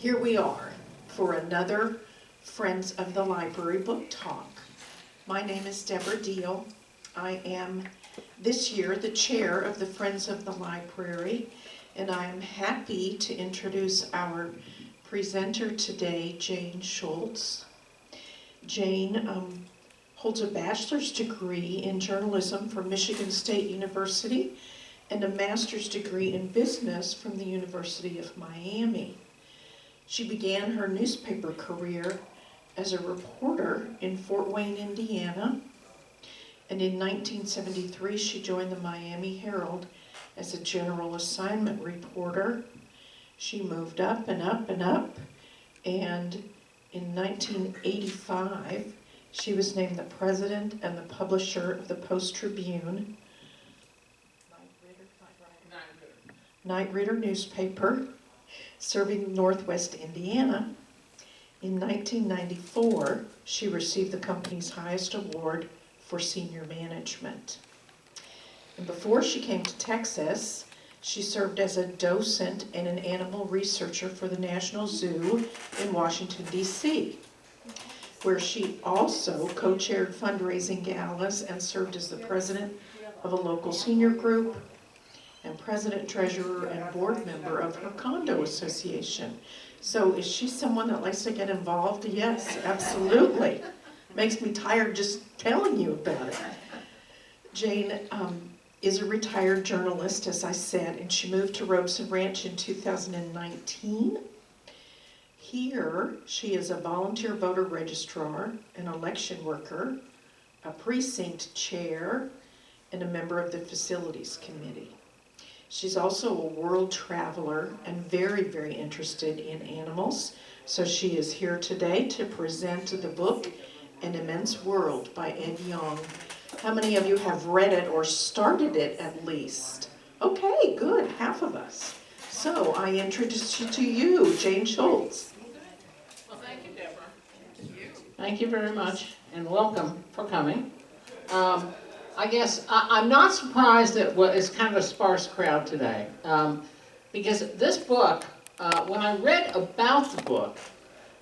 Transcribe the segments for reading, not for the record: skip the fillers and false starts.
Here we are for another Friends of the Library book talk. My name is Deborah Deal. I am this year the chair of the Friends of the Library, and I am happy to introduce our presenter today, Jane Schultz. Jane holds a bachelor's degree in journalism from Michigan State University and a master's degree in business from the University of Miami. She began her newspaper career as a reporter in Fort Wayne, Indiana, and in 1973 she joined the Miami Herald as a general assignment reporter. She moved up and up and up, and in 1985 she was named the president and the publisher of the Post-Tribune, Night Reader newspaper, serving Northwest Indiana. In 1994, she received the company's highest award for senior management. And before she came to Texas, she served as a docent and an animal researcher for the National Zoo in Washington, D.C., where she also co-chaired fundraising galas and served as the president of a local senior group and president, treasurer, and board member of her condo association. So is she someone that likes to get involved? Yes, absolutely. Makes me tired just telling you about it. Jane is a retired journalist, as I said, and she moved to Robson Ranch in 2019. Here, she is a volunteer voter registrar, an election worker, a precinct chair, and a member of the facilities committee. She's also a world traveler and very, very interested in animals. So she is here today to present the book, An Immense World by Ed Yong. How many of you have read it or started it at least? Okay, good, half of us. So I introduce you to you, Jane Schultz. Well, thank you, Deborah. Thank you very much, and welcome for coming. I guess I'm not surprised that it's kind of a sparse crowd today, because this book, when I read about the book,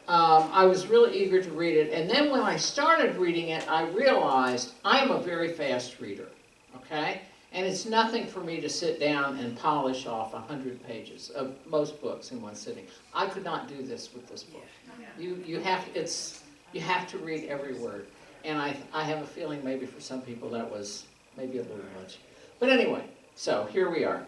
I was really eager to read it, and then when I started reading it, I realized I am a very fast reader, okay? And it's nothing for me to sit down and polish off 100 pages of most books in one sitting. I could not do this with this book. You have to read every word. And I have a feeling maybe for some people that was maybe a little much. But anyway, so here we are.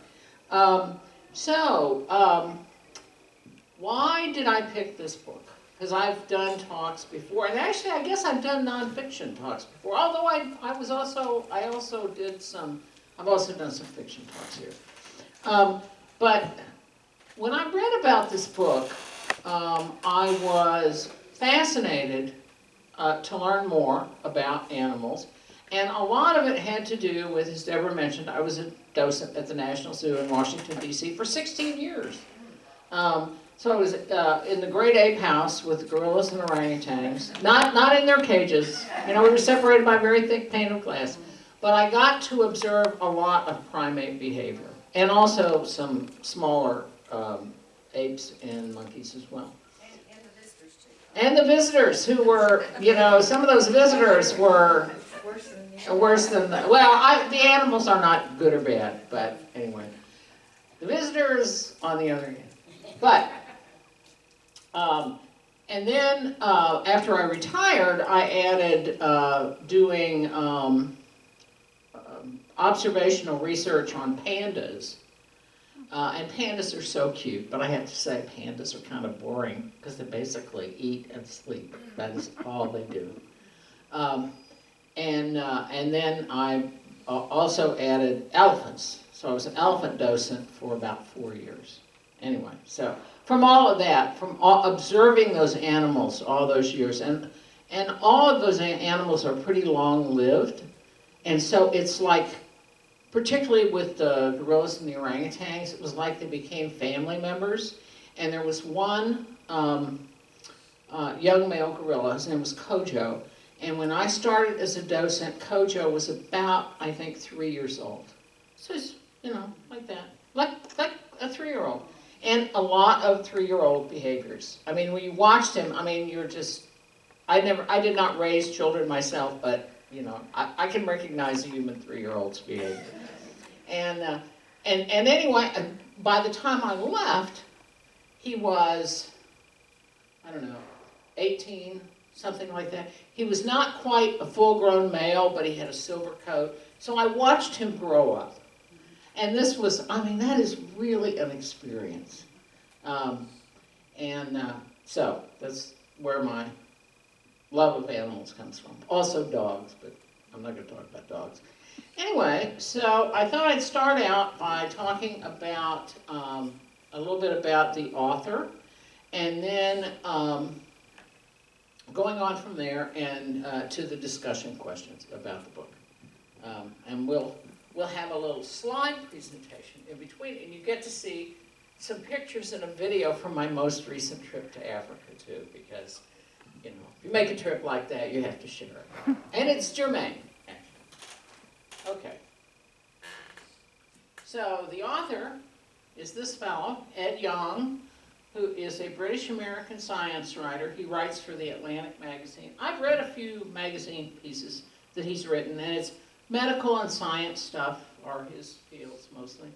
Why did I pick this book? Because I've done talks before, and actually I guess I've done nonfiction talks before, although I've also done some fiction talks here. But when I read about this book, I was fascinated to learn more about animals, and a lot of it had to do with, as Deborah mentioned, I was a docent at the National Zoo in Washington, D.C. for 16 years. So I was in the Great Ape House with gorillas and orangutans, not in their cages. You know, we were separated by a very thick pane of glass. But I got to observe a lot of primate behavior, and also some smaller apes and monkeys as well. And the visitors who were, you know, some of those visitors were worse than the animals are not good or bad, but anyway. The visitors, on the other hand. But, and then after I retired, I added doing observational research on pandas. And pandas are so cute, but I have to say pandas are kind of boring because they basically eat and sleep. That is all they do. And then I also added elephants. So I was an elephant docent for about 4 years. Anyway, so from all of that, from observing those animals all those years, and all of those animals are pretty long-lived, and so it's like, particularly with the gorillas and the orangutans, it was like they became family members. And there was one young male gorilla, his name was Kojo. And when I started as a docent, Kojo was about, I think, 3 years old. So it's, you know, like that, like a 3-year-old. And a lot of 3-year-old behaviors. I mean, when you watched him, I mean, you're just, I did not raise children myself, but, you know, I can recognize a human 3-year-old's behavior. And anyway, by the time I left, he was, I don't know, 18, something like that. He was not quite a full-grown male, but he had a silver coat. So I watched him grow up. And this was, I mean, that is really an experience. So that's where my love of animals comes from. Also dogs, but I'm not going to talk about dogs. Anyway, so I thought I'd start out by talking about a little bit about the author, and then going on from there and to the discussion questions about the book. And we'll have a little slide presentation in between, and you get to see some pictures and a video from my most recent trip to Africa too, because, you know, if you make a trip like that, you have to share it. And it's germane, actually. Okay. So the author is this fellow, Ed Yong, who is a British-American science writer. He writes for the Atlantic magazine. I've read a few magazine pieces that he's written, and it's medical and science stuff are his fields mostly.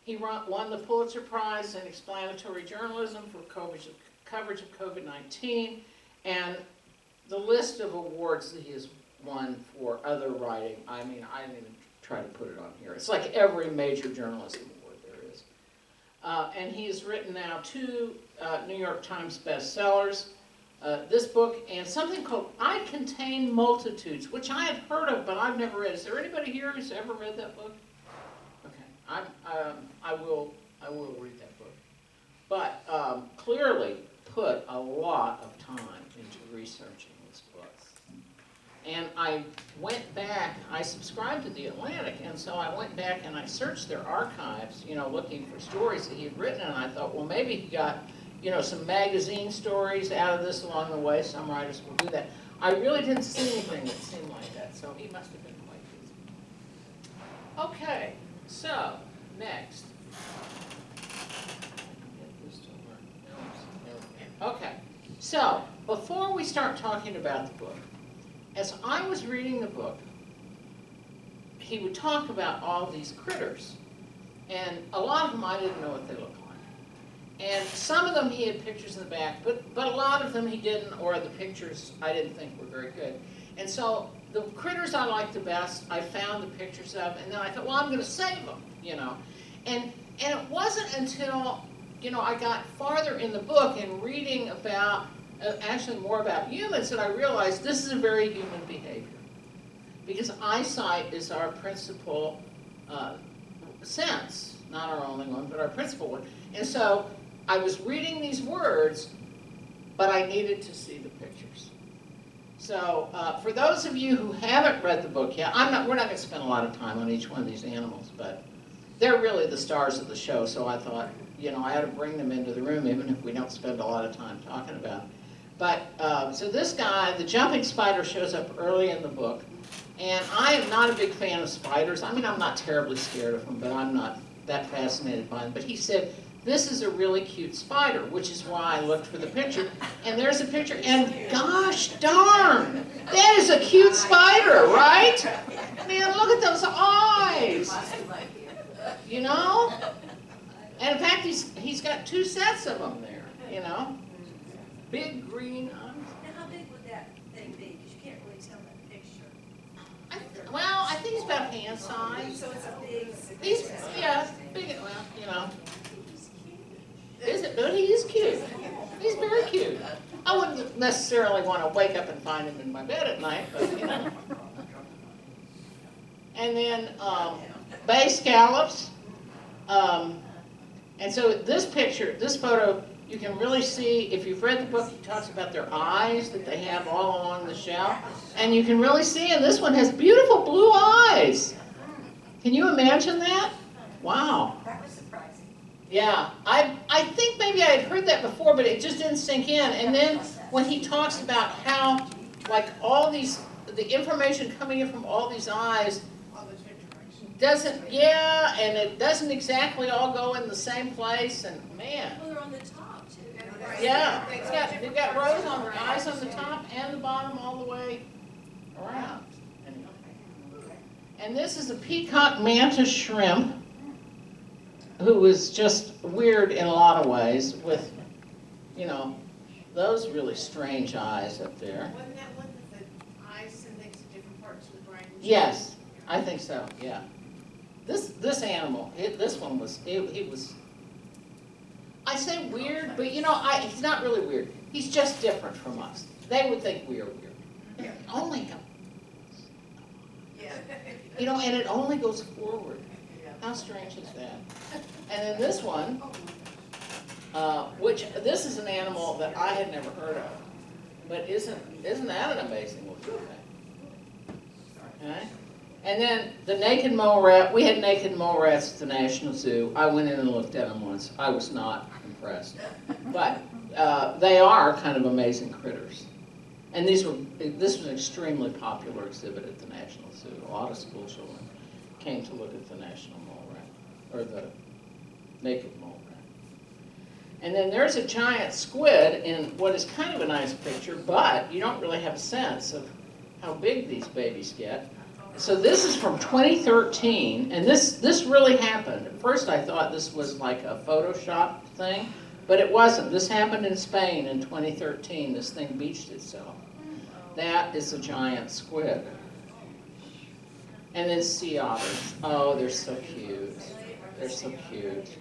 He won the Pulitzer Prize in explanatory journalism for coverage of COVID-19, and the list of awards that he has won for other writing, I mean, I didn't even try to put it on here. It's like every major journalism award there is. And he has written now 2 New York Times bestsellers, this book and something called I Contain Multitudes, which I had heard of, but I've never read. Is there anybody here who's ever read that book? Okay, I will read that book. But clearly put a lot of time into researching this book. And I went back, I subscribed to the Atlantic, and so I went back and I searched their archives, you know, looking for stories that he had written, and I thought, well, maybe he got, you know, some magazine stories out of this along the way. Some writers will do that. I really didn't see anything that seemed like that, so he must have been quite busy. Okay, so, next. Okay, so, before we start talking about the book, as I was reading the book, he would talk about all these critters, and a lot of them I didn't know what they looked like. And some of them he had pictures in the back, but a lot of them he didn't, or the pictures I didn't think were very good. And so the critters I liked the best, I found the pictures of, and then I thought, well, I'm going to save them, you know. And it wasn't until, you know, I got farther in the book and reading about, actually more about humans, that I realized this is a very human behavior. Because eyesight is our principal sense, not our only one, but our principal one. And so I was reading these words, but I needed to see the pictures. So for those of you who haven't read the book yet, we're not going to spend a lot of time on each one of these animals, but they're really the stars of the show, so I thought, you know, I ought to bring them into the room even if we don't spend a lot of time talking about them. But, so this guy, the jumping spider, shows up early in the book, and I am not a big fan of spiders. I mean, I'm not terribly scared of them, but I'm not that fascinated by them. But he said, this is a really cute spider, which is why I looked for the picture. And there's a picture, and gosh darn, that is a cute spider, right? Man, look at those eyes. You know? And in fact, he's got 2 sets of them there, you know? Big green eyes. And how big would that thing be? Because you can't really tell that picture. Well, I think he's about hand size. So it's a big. Yeah, big, well, you know. Is it? But he is cute. He's very cute. I wouldn't necessarily want to wake up and find him in my bed at night, but you know. And then bay scallops. And so this picture, this photo, you can really see, if you've read the book, he talks about their eyes that they have all along the shell. And you can really see, and this one has beautiful blue eyes. Can you imagine that? Wow. That was surprising. Yeah, I think maybe I had heard that before, but it just didn't sink in. And then when he talks about how, like, all these, the information coming in from all these eyes doesn't, yeah, and it doesn't exactly all go in the same place, and man. Well, they're on the top too. Yeah, they've got rows on the eyes on the top and the bottom all the way around. And this is a peacock mantis shrimp, who is just weird in a lot of ways with, you know, those really strange eyes up there. Wasn't that one with the eyes and things in different parts of the brain? Yes, I think so, yeah. This animal, this one was, he was, I say weird, but you know, he's not really weird. He's just different from us. They would think we are weird. Yeah. Only him. Yeah. You know, and it only goes forward. How strange is that? And then this one, which this is an animal that I had never heard of, but isn't that an amazing looking thing? Okay. And then the naked mole rat. We had naked mole rats at the National Zoo. I went in and looked at them once. I was not impressed, but they are kind of amazing critters. And this was an extremely popular exhibit at the National Zoo. A lot of school children came to look at the national mole rat, or the naked mole rat. And then there's a giant squid in what is kind of a nice picture, but you don't really have a sense of how big these babies get. So this is from 2013, and this really happened. At first I thought this was like a Photoshop thing, but it wasn't. This happened in Spain in 2013. This thing beached itself. That is a giant squid. And then sea otters. Oh, they're so cute. They're so cute.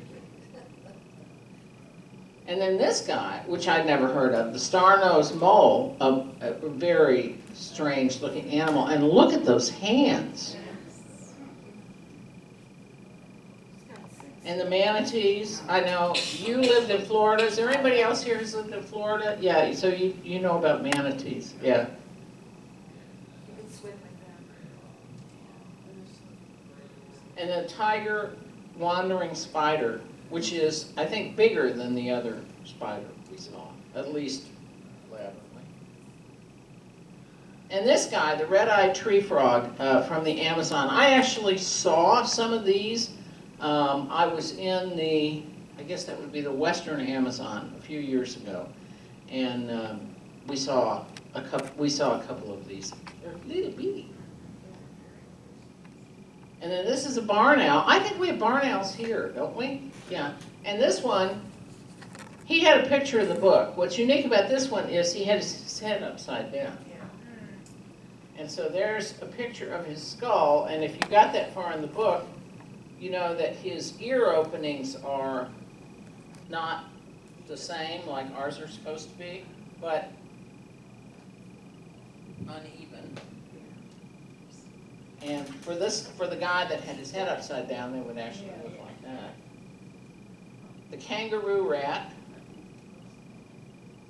And then this guy, which I'd never heard of, the star-nosed mole, a very strange looking animal. And look at those hands. And the manatees. I know you lived in Florida. Is there anybody else here who's lived in Florida? Yeah, so you know about manatees. Yeah. And then tiger wandering spider, which is, I think, bigger than the other spider we saw, at least laterally. And this guy, the red-eyed tree frog from the Amazon, I actually saw some of these. I was in the, I guess that would be the Western Amazon a few years ago, and we saw a couple of these. They're little bitty. And then this is a barn owl. I think we have barn owls here, don't we? Yeah. And this one, he had a picture in the book. What's unique about this one is he had his head upside down. And so there's a picture of his skull, and if you got that far in the book, you know that his ear openings are not the same like ours are supposed to be, but uneven. And for the guy that had his head upside down, they would actually look like that. The kangaroo rat.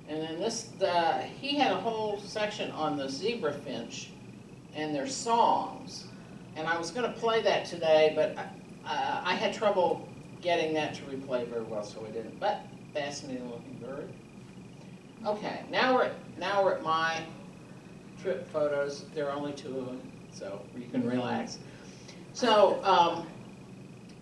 And then he had a whole section on the zebra finch and their songs. And I was going to play that today, but I had trouble getting that to replay very well, so I didn't. But fascinating looking bird. Okay, now we're at my trip photos. There are only 2 of them, so you can relax. So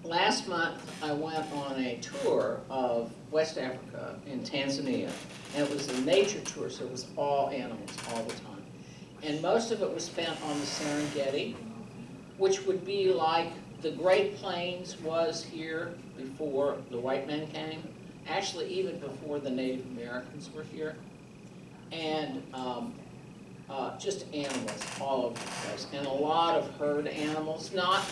last month I went on a tour of West Africa in Tanzania, and it was a nature tour, so it was all animals all the time. And most of it was spent on the Serengeti, which would be like the Great Plains was here before the white men came, actually even before the Native Americans were here. And just animals all over the place, and a lot of herd animals, not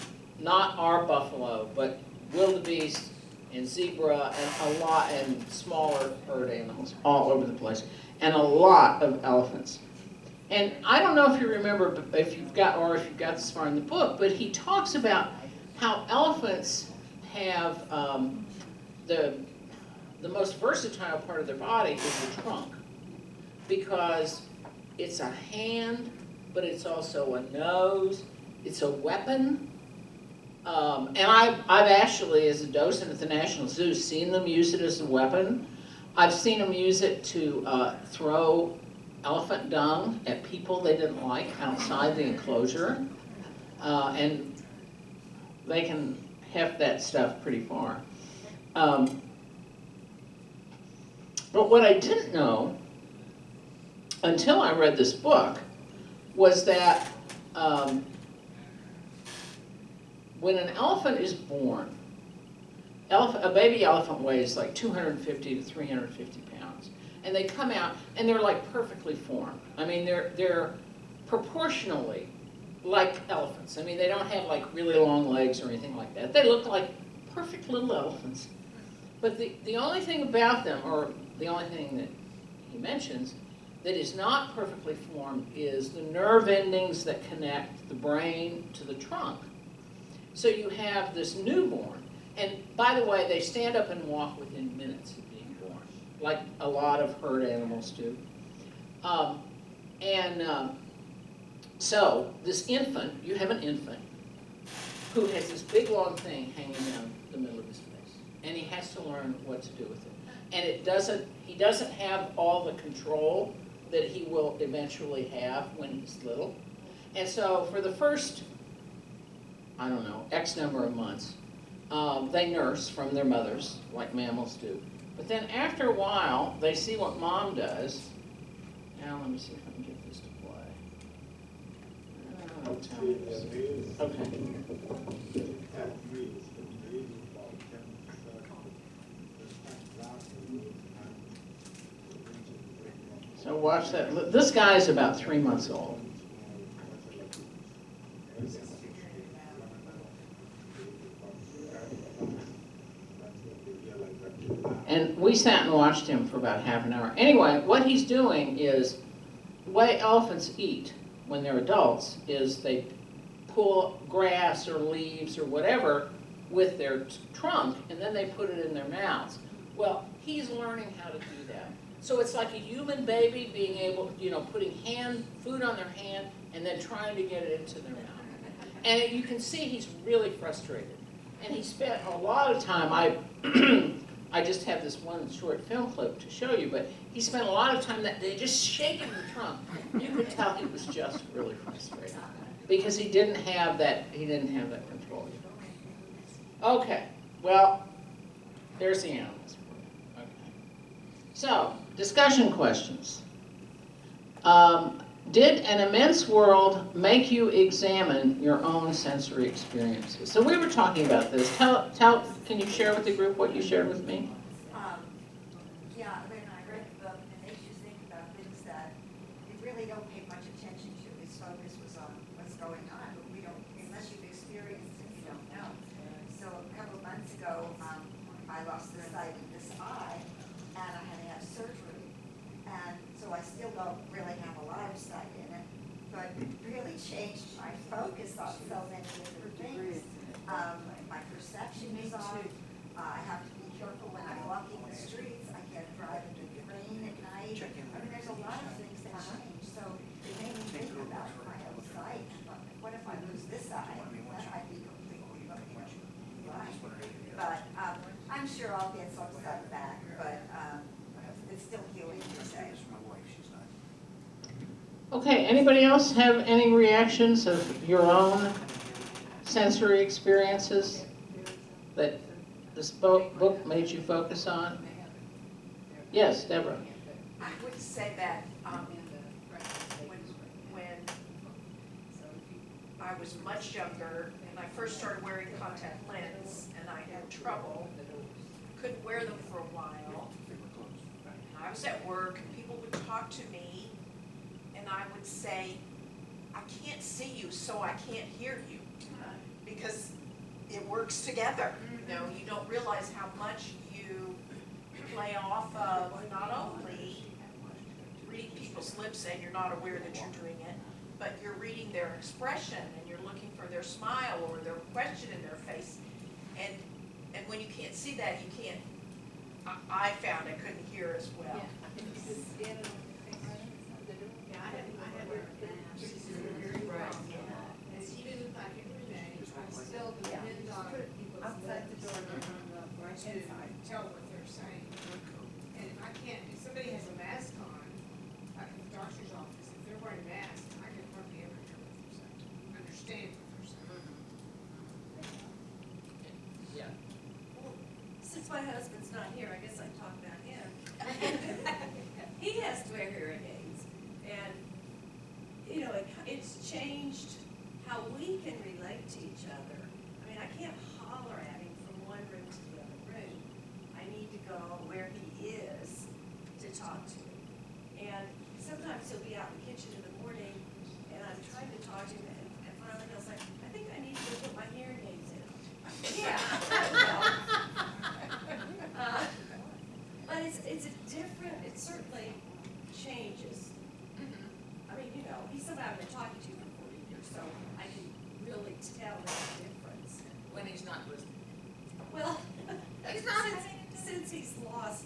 our buffalo, but wildebeest and zebra and a lot, and smaller herd animals all over the place, and a lot of elephants. And I don't know if you remember, if you've got this far in the book, but he talks about how elephants have the most versatile part of their body is the trunk, because it's a hand, but it's also a nose, it's a weapon. And I've actually, as a docent at the National Zoo, seen them use it as a weapon. I've seen them use it to throw elephant dung at people they didn't like outside the enclosure. And they can heft that stuff pretty far. But what I didn't know until I read this book was that when an elephant is born, a baby elephant weighs like 250 to 350 pounds. And they come out and they're like perfectly formed. I mean, they're proportionally like elephants. I mean, they don't have like really long legs or anything like that. They look like perfect little elephants. But the only thing about them, or the only thing that he mentions, that is not perfectly formed is the nerve endings that connect the brain to the trunk. So you have this newborn, and by the way, they stand up and walk within minutes of being born, like a lot of herd animals do. So this infant, you have an infant who has this big long thing hanging down the middle of his face, and he has to learn what to do with it. And he doesn't have all the control that he will eventually have when he's little. And so for the first, I don't know, X number of months, they nurse from their mothers, like mammals do. But then after a while, they see what mom does. Now let me see if I can get this to play. Okay. So watch that. This guy is about 3 months old. And we sat and watched him for about half an hour. Anyway, what he's doing is, the way elephants eat when they're adults is they pull grass or leaves or whatever with their trunk, and then they put it in their mouths. Well, he's learning how to do that. So it's like a human baby being able, putting food on their hand and then trying to get it into their mouth. And you can see he's really frustrated. And he spent a lot of time, I just have this one short film clip to show you, but he spent a lot of time that day just shaking the trunk. You could tell he was just really frustrated because he didn't have that control. Okay, well, there's the animals. Okay. So, discussion questions. Did an immense world make you examine your own sensory experiences? So we were talking about this. Can you share with the group what you shared with me? Yeah, when I read the book, it makes you think about things that you really don't pay much attention to. His focus was on what's going on, but we don't, unless you've experienced it, you don't know. So a couple of months ago, I lost the sight of this eye, and I had to have surgery. And so I still don't really have a lot of sight in it, but it really changed my focus on so many different things. My perception is off. I have to be careful when I'm walking the streets. I can't drive in the rain at night. I mean, there's a lot of things that change. So it made me think about my own sight. What if I lose this eye? That I'd be completely blind. But I'm sure I'll get some stuff back, but it's still healing to say. Okay, anybody else have any reactions of your own sensory experiences that this book made you focus on? Yes, Deborah. I would say that when I was much younger and I first started wearing contact lens and I had trouble, couldn't wear them for a while. And I was at work and people would talk to me and I would say, I can't see you, so I can't hear you. Because it works together. You don't realize how much you play off of not only reading people's lips and you're not aware that you're doing it, but you're reading their expression and you're looking for their smile or their question in their face. And when you can't see that, you can't, I found I couldn't hear as well. Even if I can read, I still depend on people's Outside the door. to tell what they're saying. And if I can't, if somebody has a mask on, like in the doctor's office, if they're wearing masks, I can hardly ever hear what they're saying, understand what they're saying. my husband's not here, I guess I talk about him. He has to wear hearing aids, and, you know, it's changed how we can relate to each other. I mean, I can't holler at him from one room to the other room. I need to go where he is to talk to him. And sometimes he'll be out in the kitchen in the morning, and I'm trying to talk to him, and finally he'll say, I think I need to go put my hearing aids in. Yeah, well, but it's a different, it certainly changes. I mean, you know, he's somebody I've been talking to for 40 years, so I can really tell the difference. When he's not listening. Well, He's not since he's lost,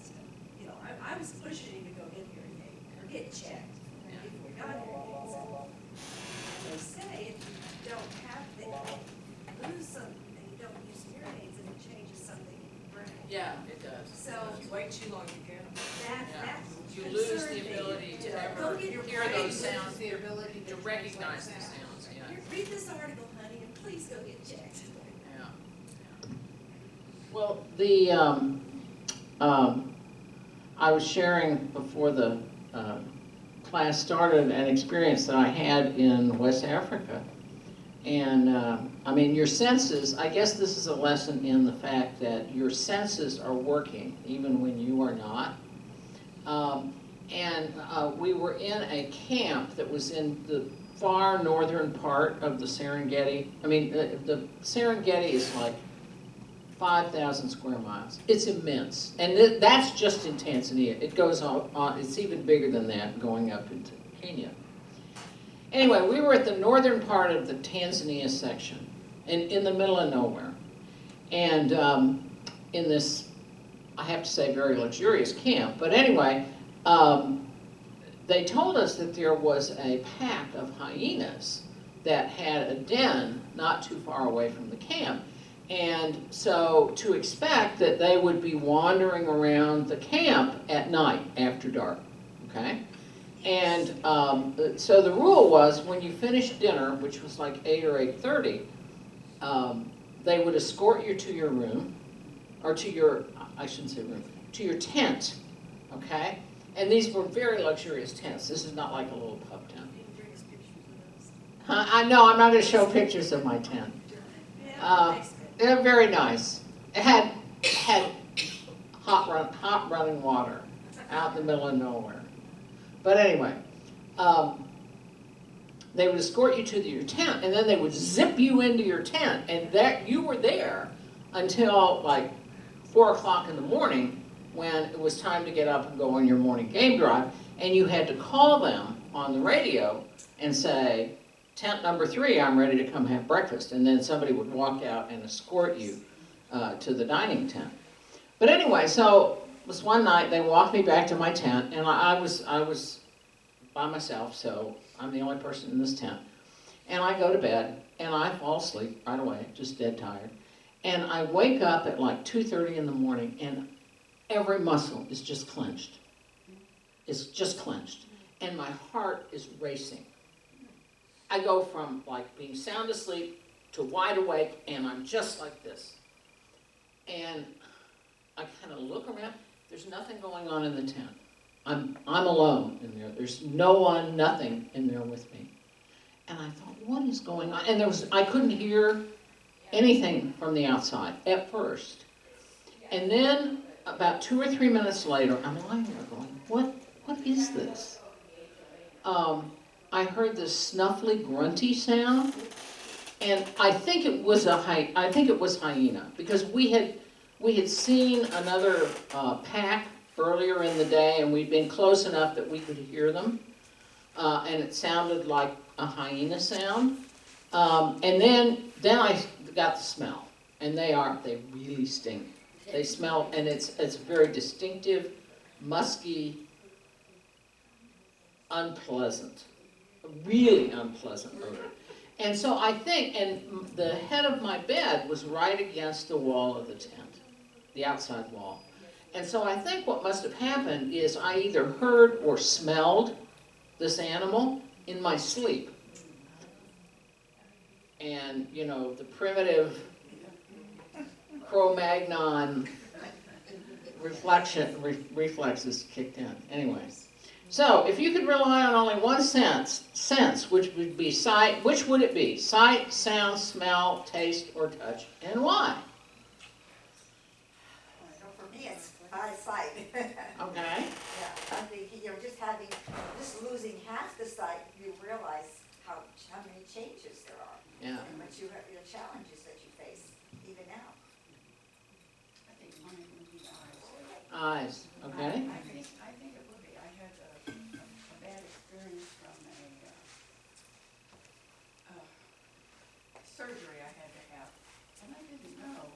you know, I was pushing him to go get hearing aid, or get checked, before he got hearing aids. And they say if you don't have, they lose something, and you don't use hearing aids, and it changes something in your brain. Yeah, it does. So If you wait too long, you get them. that You lose concerned the me. ability to Go ever get your hear brain. those sounds, The ability to recognize the sounds, yeah. Here, read this article, honey, and please go get checked. Yeah. Well, I was sharing before the class started an experience that I had in West Africa. And I mean, your senses, I guess this is a lesson in the fact that your senses are working even when you are not. We were in a camp that was in the far northern part of the Serengeti. I mean, the Serengeti is like 5,000 square miles. It's immense. And that's just in Tanzania. It goes on, it's even bigger than that going up into Kenya. Anyway, we were at the northern part of the Tanzania section, in the middle of nowhere. And in this, I have to say, very luxurious camp. But anyway, they told us that there was a pack of hyenas that had a den not too far away from the camp. And so to expect that they would be wandering around the camp at night after dark, okay? And so the rule was when you finished dinner, which was like 8 or 8:30, they would escort you to your room, or to your, I shouldn't say room, to your tent, okay? And these were very luxurious tents. This is not like a little pub tent. You can bring us pictures of those. I know, I'm not going to show pictures of my tent. Yeah, thanks, man. They're very nice. It had hot running water out in the middle of nowhere. But anyway, they would escort you to your tent, and then they would zip you into your tent, and that you were there until like 4 o'clock in the morning when it was time to get up and go on your morning game drive, and you had to call them on the radio and say, tent number 3, I'm ready to come have breakfast. And then somebody would walk out and escort you to the dining tent. But anyway, so it was one night, they walked me back to my tent, and I was by myself, so I'm the only person in this tent. And I go to bed, and I fall asleep right away, just dead tired. And I wake up at like 2:30 in the morning, and every muscle is just clenched. It's just clenched. And my heart is racing. I go from like being sound asleep to wide awake, and I'm just like this. And I kind of look around. There's nothing going on in the tent. I'm alone in there. There's no one, nothing in there with me. And I thought, what is going on? And I couldn't hear anything from the outside at first. And then about 2 or 3 minutes later, I'm lying there going, what is this? I heard this snuffly, grunty sound, and I think it was hyena, because we had seen another pack earlier in the day, and we'd been close enough that we could hear them, and it sounded like a hyena sound. And then I got the smell, and they really stink. They smell, and it's very distinctive, musky, unpleasant, really unpleasant odor. And so I think, and the head of my bed was right against the wall of the tent, the outside wall. And so I think what must have happened is I either heard or smelled this animal in my sleep. And, you know, the primitive Cro-Magnon reflexes kicked in, anyways. So, if you could rely on only one sense, which would be sight, which would it be? Sight, sound, smell, taste, or touch, and why? So for me, it's eyesight. Okay, Yeah, I think, just losing half the sight, you realize how many changes there are. yeah. And what you have, the challenges that you face even now. I think mine would be eyes. Eyes, okay. I think it would be. I had a bad experience from a surgery I had to have. And I didn't know,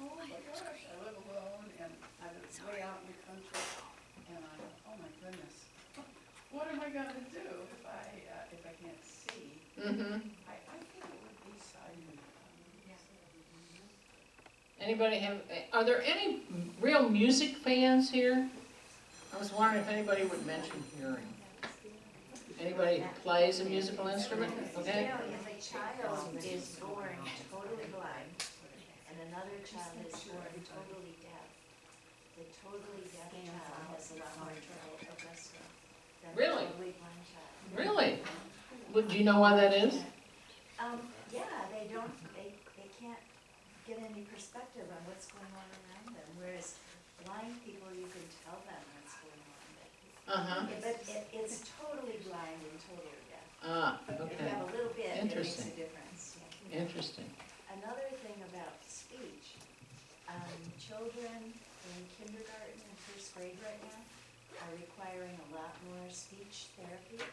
oh my gosh, I live alone and I was way out in the country. And I thought, oh my goodness, what am I gonna do if I can't see? Mm-hmm. I think it would be sight. Anybody are there any real music fans here? I was wondering if anybody would mention hearing. Anybody who plays a musical instrument? Okay. If a child is born totally blind and another child is born totally deaf, the totally deaf child has a lot more trouble adjusting than the Really? totally blind child. Really? Do you know why that is? Yeah, they can't get any perspective on what's going on around them, whereas blind people, you can tell them what's going on. Uh-huh. But it's totally blind and totally deaf. Ah, If you okay. have a little bit, it makes Interesting. a difference. Interesting. Another thing about speech, children in kindergarten and first grade right now are requiring a lot more speech therapy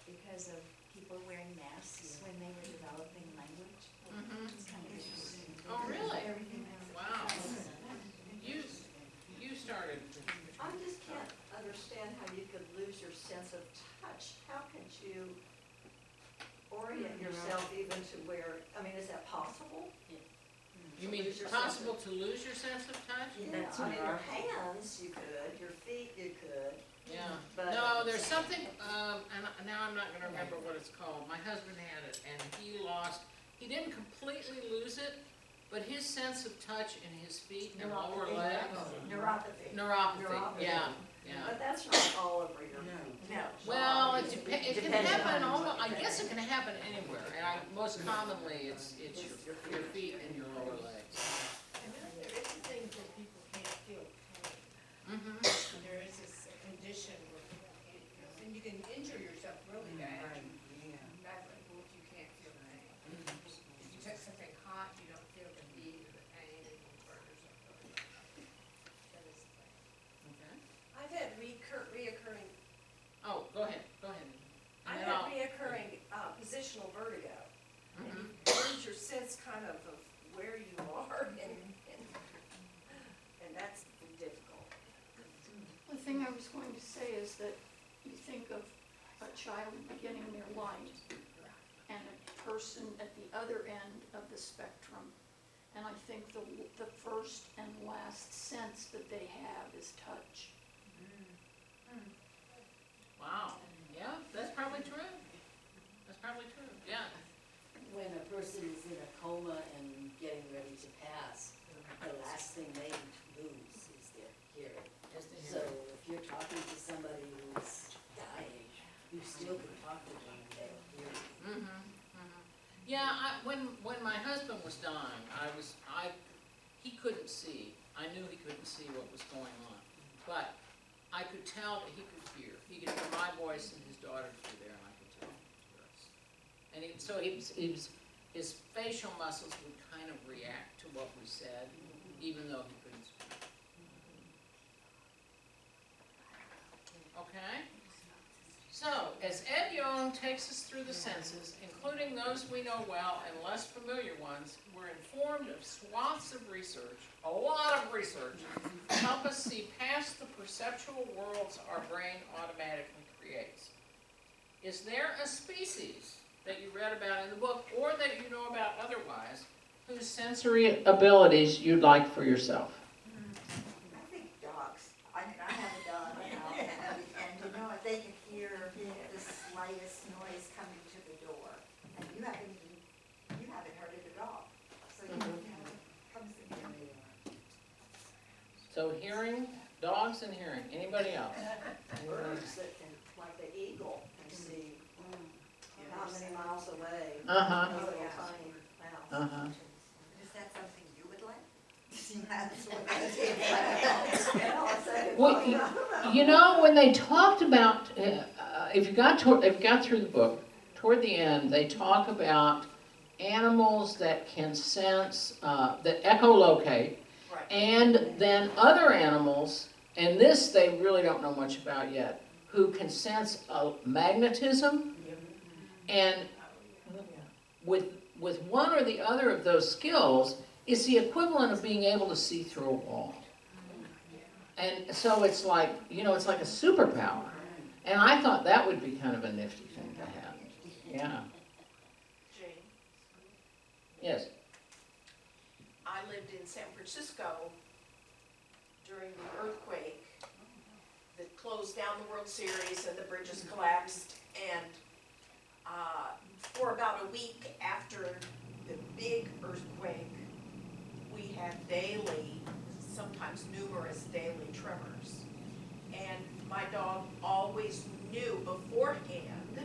because of people wearing masks when they were developing language. Mm-hmm. It's kind of interesting. Oh, really? Everything else. Wow. You started. I just can't understand how you could lose your sense of touch. How could you orient yourself even to where, I mean, is that possible? You mean it's possible to lose your sense of touch? Yeah, I mean, your hands, you could, your feet, you could. Yeah. But- No, there's something, and now I'm not gonna remember what it's called. My husband had it, and he didn't completely lose it, but his sense of touch in his feet and lower legs. Neuropathy. Neuropathy, yeah, yeah. But that's not all over your. No. Well, it can Depends happen, on I guess it can happen anywhere, and most commonly, it's your feet and your lower legs. And then there is things that people can't feel pain. Mm-hmm. There is this condition where people can't feel, and you can injure yourself really bad. Badly, if you can't feel pain. If you touch something hot, you don't feel the heat or the pain, and you burn yourself really bad. That is the thing. Okay. I've had reoccurring, Oh, go ahead. And I've then had I'll- reoccurring positional vertigo. And Mhm. you lose your sense kind of where you are and that's difficult. The thing I was going to say is that you think of a child beginning their life and a person at the other end of the spectrum. And I think the first and last sense that they have is touch. Wow, yeah, that's probably true. Yeah. When a person is in a coma and getting ready to pass, the last thing they lose is their hearing. So if you're talking to somebody who's dying, you still can talk to them and they'll hear you. Yeah, when my husband was dying, he couldn't see. I knew he couldn't see what was going on, but I could tell that he could hear. He could hear my voice and his daughter's were there, and I could tell he could hear us. And his facial muscles would kind of react to what we said, even though he couldn't speak. Okay? So, as Ed Young takes us through the senses, including those we know well and less familiar ones, we're informed of swaths of research, a lot of research, to help us see past the perceptual worlds our brain automatically creates. Is there a species that you read about in the book, or that you know about otherwise, whose sensory abilities you'd like for yourself? I think dogs. I mean, I have a dog now, and if they can hear the slightest noise coming to the door, and you haven't heard it at all. So you know, it comes in here. So hearing, dogs and hearing, anybody else? Birds that can, like the eagle, can see how many miles away. Uh-huh. Those little tiny mouths. Uh-huh. Is that something you would like? That's what I did. I'll say, Well, you know, when they talked about, if you got through the book, toward the end, they talk about animals that can sense, that echolocate, Right. and then other animals, and this they really don't know much about yet, who can sense magnetism, and with one or the other of those skills, it's the equivalent of being able to see through a wall. And so it's like, you know, it's like a superpower. And I thought that would be kind of a nifty thing to have. Yeah. Jane, Yes. I lived in San Francisco during the earthquake that closed down the World Series and the bridges collapsed. And for about a week after the big earthquake, we had daily, sometimes numerous daily tremors. And my dog always knew beforehand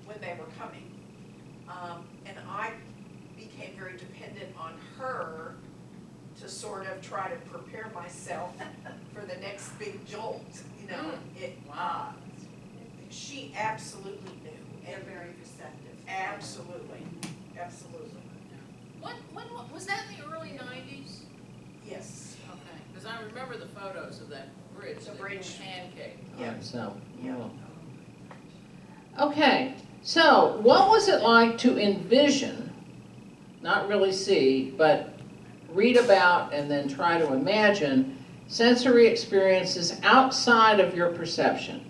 when they were coming. And I became very dependent on her to sort of try to prepare myself for the next big jolt, you know. Wow. She absolutely knew. They're very receptive. Absolutely, absolutely. When was that in the early 90s? Yes. Okay. Because I remember the photos of that bridge. The bridge. Pancake. Yeah. So. Yeah. Okay. So, what was it like to envision, not really see, but read about and then try to imagine sensory experiences outside of your perception?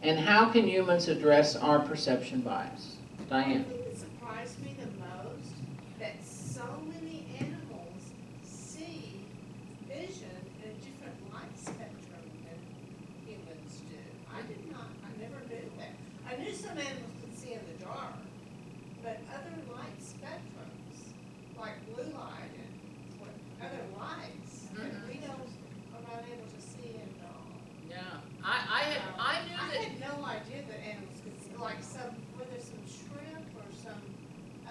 And how can humans address our perception bias? Diane? The thing that surprised me the most, that so many animals see vision in a different light spectrum than humans do. I never knew that. I knew some animals could see in the dark, but other light spectrums, like blue light and other lights, that we are not able to see in dogs. Yeah. I knew I that. had no idea that animals could see, like whether some shrimp or some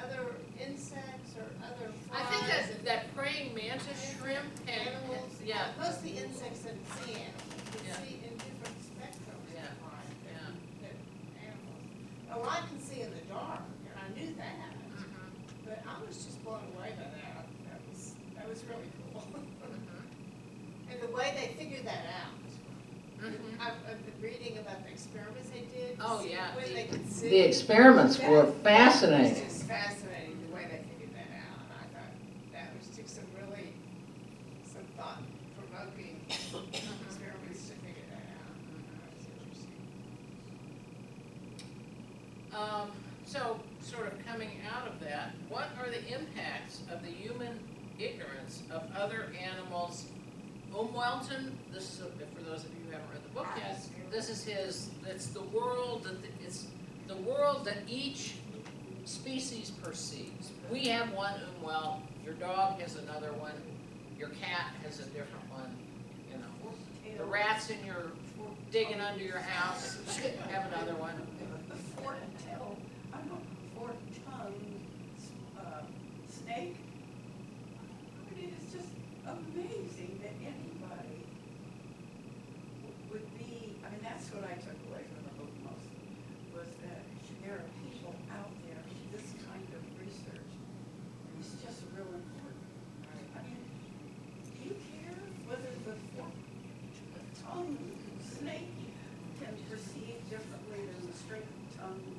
other insects or other I flies. think that praying mantis shrimp and, Animals, yeah. mostly insects and sea animals, could Yeah. see in different spectrums Yeah. of light Yeah. than animals. Oh, I can see in the dark, and I knew that, but I was just blown away by that. That was really cool. And the way they figured that out. I've been reading about the experiments they did. to Oh, see yeah. When they could see. The experiments were That fascinating. was just fascinating, the way they figured that out. And I thought that took some thought-provoking experiments to figure that out. That was interesting. So, sort of coming out of that, what are the impacts of the human ignorance of other animals? Welton, this is, for those of you who haven't read the book yet, this is it's the world that each species perceives. We have one Umwelt, your dog has another one, your cat has a different one, you know. The rats in your, digging under your house have another one. The fork-tongued snake. I mean, it's just amazing that anybody would be, I mean, that's what I took away from the book mostly, was that there are people out there, this kind of research is just real important. I mean, do you care whether the fork-tongued snake can perceive differently than the straight-tongued?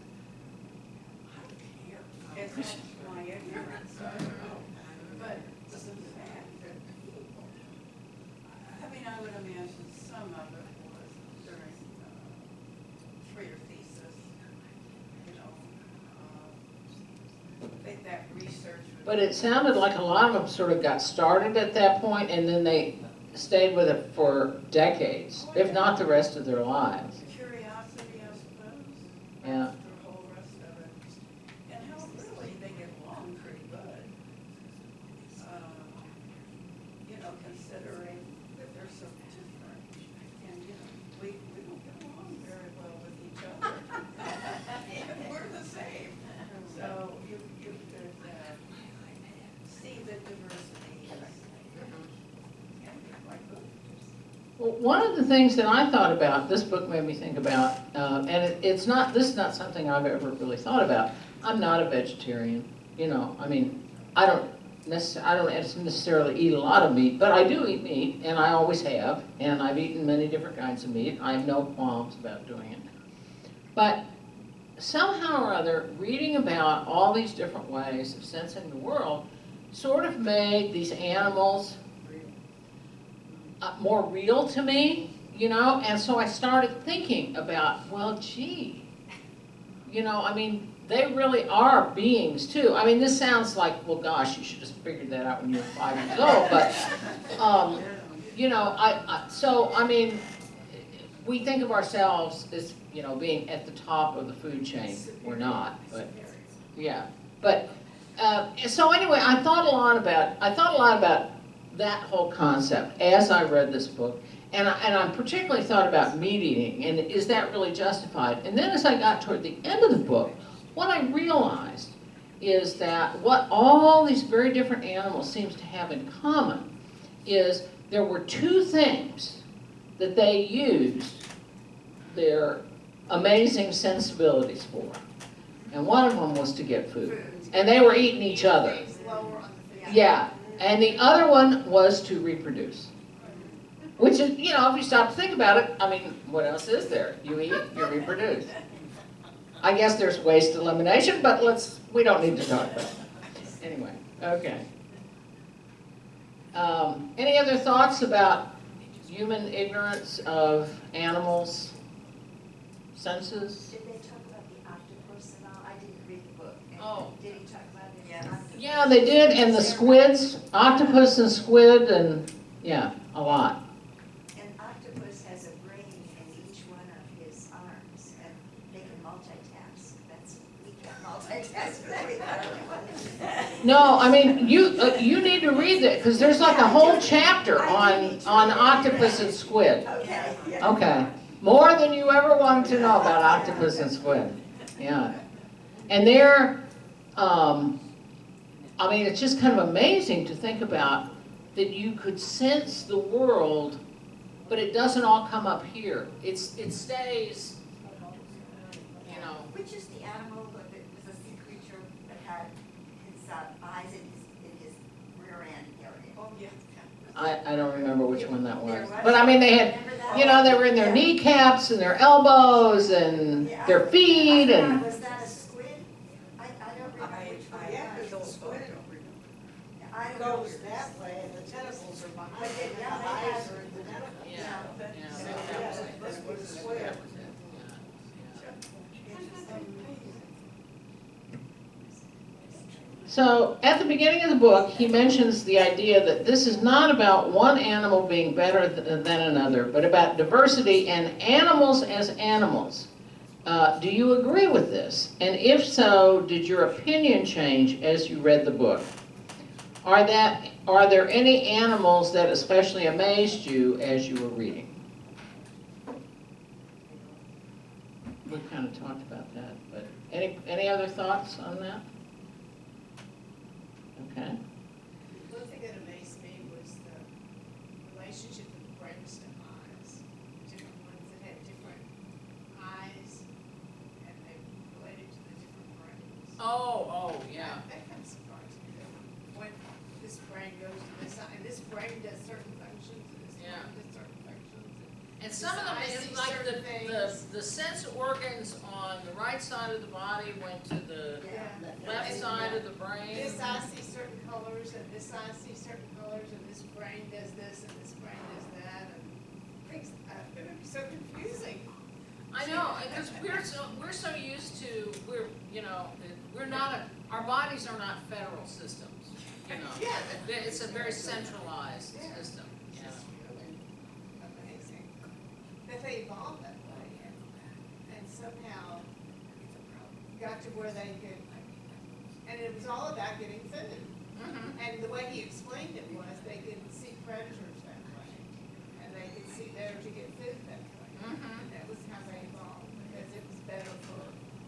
I don't care. It's just my ignorance, I don't know. But the fact that people, I mean, I would imagine some of it was during, for your thesis, you know, that research. But it sounded like a lot of them sort of got started at that point and then they stayed with it for decades, if not the rest of their lives. Curiosity, I suppose. Yeah. The whole rest of it. And how really they get along pretty good. You know, considering that there's one of the things that I thought about, this book made me think about, and this is not something I've ever really thought about. I'm not a vegetarian, you know, I mean, I don't necessarily eat a lot of meat, but I do eat meat, and I always have, and I've eaten many different kinds of meat. I have no qualms about doing it. But somehow or other, reading about all these different ways of sensing the world sort of made these animals more real to me, you know, and so I started thinking about, well, gee, you know, I mean, they really are beings too. I mean, this sounds like, well, gosh, you should have figured that out when you were 5 years old, but, you know, I mean, we think of ourselves as, you know, being at the top of the food chain. We're not, but, yeah. But, so anyway, I thought a lot about that whole concept as I read this book, and I particularly thought about meat eating, and is that really justified? And then as I got toward the end of the book, what I realized is that what all these very different animals seems to have in common is there were two things that they used their amazing sensibilities for. And one of them was to get food. And they were eating each other. Yeah. And the other one was to reproduce. Which is, you know, if you stop to think about it, I mean, what else is there? You eat, you reproduce. I guess there's waste elimination, but we don't need to talk about that. Anyway, okay. Any other thoughts about human ignorance of animals' senses? Did they talk about the octopus at all? I didn't read the book. Oh. Did he talk about it? Yes. Yeah, they did, and the squids, octopus and squid, and yeah, a lot. An octopus has a brain in each one of his arms, and they can multitask. We can't multitask very well. No, I mean, you need to read it, because there's like a whole chapter on octopus and squid. Okay. Okay, more than you ever wanted to know about octopus and squid, yeah. And they're, I mean, it's just kind of amazing to think about that you could sense the world, but it doesn't all come up here. It stays, you know. Which is the animal that was a sea creature that had his eyes in his rear end area? Oh, yeah. I don't remember which one that was. There was- But I mean, they had, Remember that? you know, they were in their kneecaps and their elbows and Yeah. their feet and, Was that a squid? I don't remember which one Yeah, it because was. the squid I don't know. goes that way and the tentacles are behind But it, they- and the yeah, they eyes had- are in the tentacles. yeah, Yeah. yeah. So, that yeah, was it. it must be the That squid. was it, So, at the beginning of the book, he mentions the idea that this is not about one animal being better than another, but about diversity and animals as animals. Do you agree with this? And if so, did your opinion change as you read the book? Are there any animals that especially amazed you as you were reading? We kind of talked about that, but any other thoughts on that? Okay. One thing that amazed me was the relationship of the brains to eyes. Different ones that had different eyes, and they related to the different brains. Oh, yeah. That kind of surprised me, that when this brain goes to this eye, and this brain does certain functions, and this Yeah. brain does certain functions. And some of them, I it's see like certain things. the sense organs on the right side of the body went to the Yeah. left side of the brain. This eye sees certain colors, and this eye sees certain colors, and this brain does this, and this brain does that, and things, it would be so confusing. I know, because we're so used to, we're not, our bodies are not federal systems, you know. Yeah. It's a very centralized system, yeah. Amazing. That they evolved that way, and somehow got to where they could, and it was all about getting food. Mhm. And the way he explained it was they could see predators that way, and they could see better to get food that way. Mhm. And that was how they evolved, because it was better for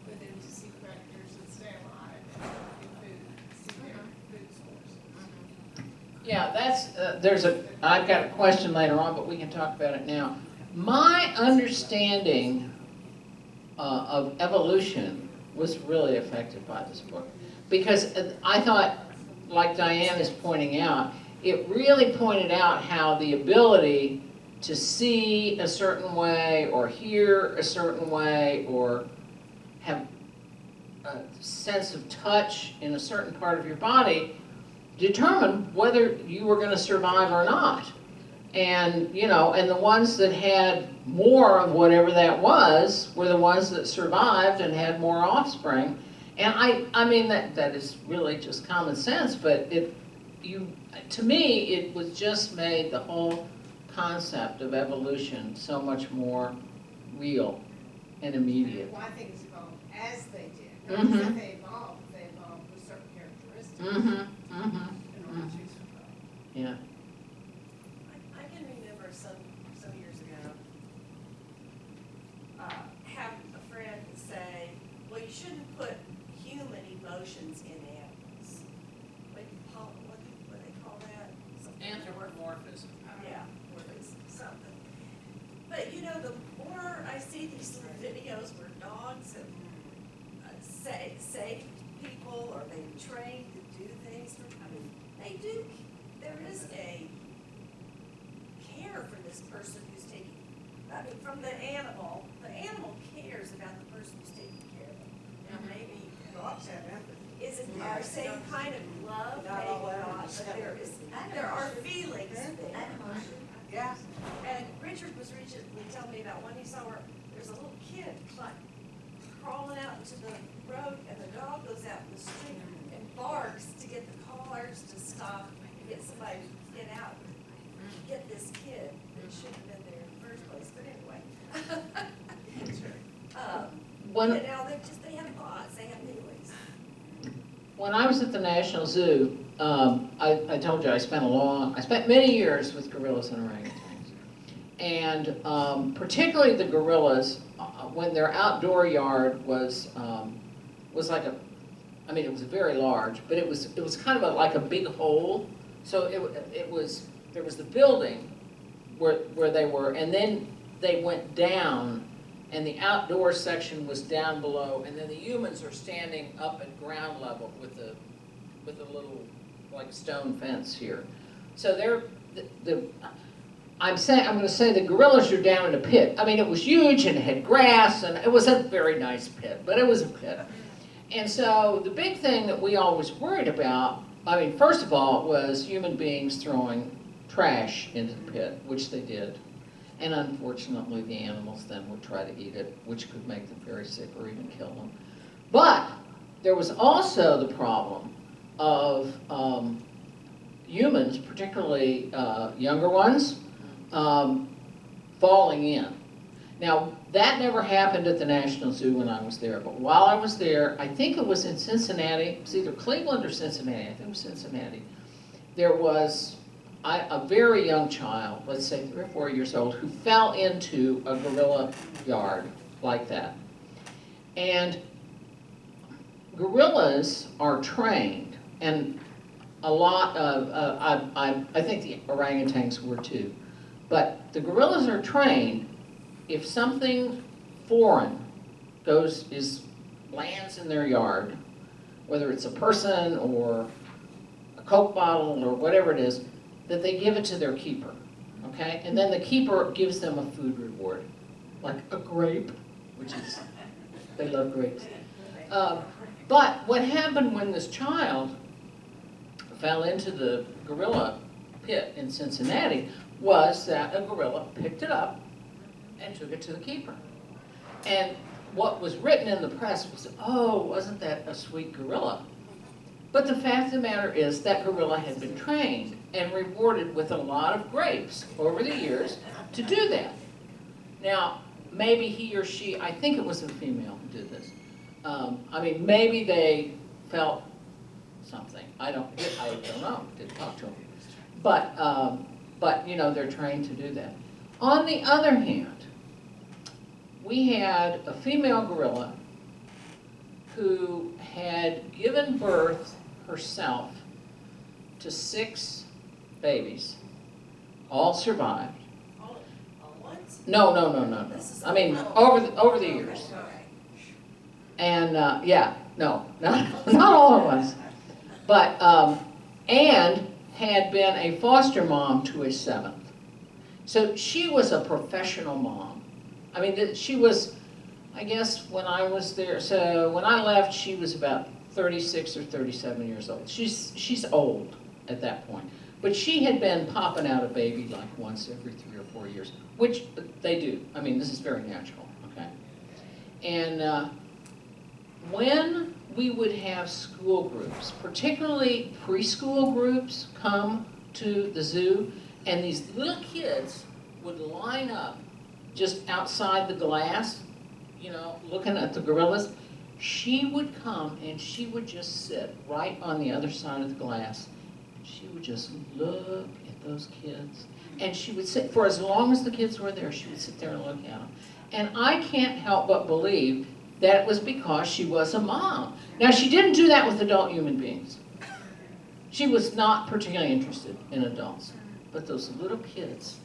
them to see predators and stay alive and get food, see their food source. Yeah, I've got a question later on, but we can talk about it now. My understanding of evolution was really affected by this book. Because I thought, like Diane is pointing out, it really pointed out how the ability to see a certain way, or hear a certain way, or have a sense of touch in a certain part of your body determined whether you were going to survive or not. And, you know, and the ones that had more of whatever that was were the ones that survived and had more offspring. And I mean, that is really just common sense, but to me, it was just made the whole concept of evolution so much more real and immediate. Why things evolved as they did. Mhm. Not that they evolved with certain characteristics. Mm-hmm, mm-hmm, in order to survive. yeah. I can remember some years ago, having a friend say, well, you shouldn't put human emotions in animals. What do they call that? Anthropomorphism. Yeah, or there's something. But you know, the more I see these little videos where dogs have saved people, or they've trained to do things, I mean, there is a care for this person who's taking, I mean, from the animal cares about the person who's taking care of them. Now, maybe, Dogs have empathy. is it our same kind of love? Not all Maybe not, animals but have there are feelings there. Yeah. And Richard was recently telling me about one he saw where there's a little kid crawling out into the road, and the dog goes out in the street and barks to get the cars to stop and get somebody to get out, get this kid that shouldn't have been there in the first place, but anyway. When- You know, they have thoughts, they have feelings. When I was at the National Zoo, I told you I spent many years with gorillas and orangutans. And particularly the gorillas, when their outdoor yard was like it was very large, but it was kind of like a big hole. So there was the building where they were, and then they went down, and the outdoor section was down below, and then the humans are standing up at ground level with a little like stone fence here. So I'm going to say the gorillas are down in a pit. I mean, it was huge and it had grass, and it was a very nice pit, but it was a pit. And so the big thing that we always worried about, I mean, first of all, was human beings throwing trash into the pit, which they did. And unfortunately, the animals then would try to eat it, which could make them very sick or even kill them. But there was also the problem of humans, particularly younger ones, falling in. Now, that never happened at the National Zoo when I was there, but while I was there, I think it was in Cincinnati, it was either Cleveland or Cincinnati, I think it was Cincinnati, there was a very young child, let's say 3 or 4 years old, who fell into a gorilla yard like that. And gorillas are trained, and a lot of, I think the orangutans were too, but the gorillas are trained, if something foreign lands in their yard, whether it's a person or a Coke bottle or whatever it is, that they give it to their keeper, okay? And then the keeper gives them a food reward, like a grape, which is, they love grapes. But what happened when this child fell into the gorilla pit in Cincinnati was that a gorilla picked it up and took it to the keeper. And what was written in the press was, oh, wasn't that a sweet gorilla? But the fact of the matter is that gorilla had been trained and rewarded with a lot of grapes over the years to do that. Now, maybe he or she, I think it was a female who did this. I mean, maybe they felt something. I don't know, didn't talk to them. But you know, they're trained to do that. On the other hand, we had a female gorilla who had given birth herself to 6 babies, all survived. All at once? No. This is I mean, all- over the years. Okay. And, yeah, no, not all at once. But, and had been a foster mom to a seventh. So she was a professional mom. I mean, she was, I guess, when I was there, so when I left, she was about 36 or 37 years old. She's old at that point. But she had been popping out a baby like once every 3 or 4 years, which they do. I mean, this is very natural, okay? And when we would have school groups, particularly preschool groups, come to the zoo, and these little kids would line up just outside the glass, you know, looking at the gorillas, she would come and she would just sit right on the other side of the glass. She would just look at those kids. And she would sit, for as long as the kids were there, she would sit there and look at them. And I can't help but believe that it was because she was a mom. Now, she didn't do that with adult human beings. She was not particularly interested in adults. But those little kids.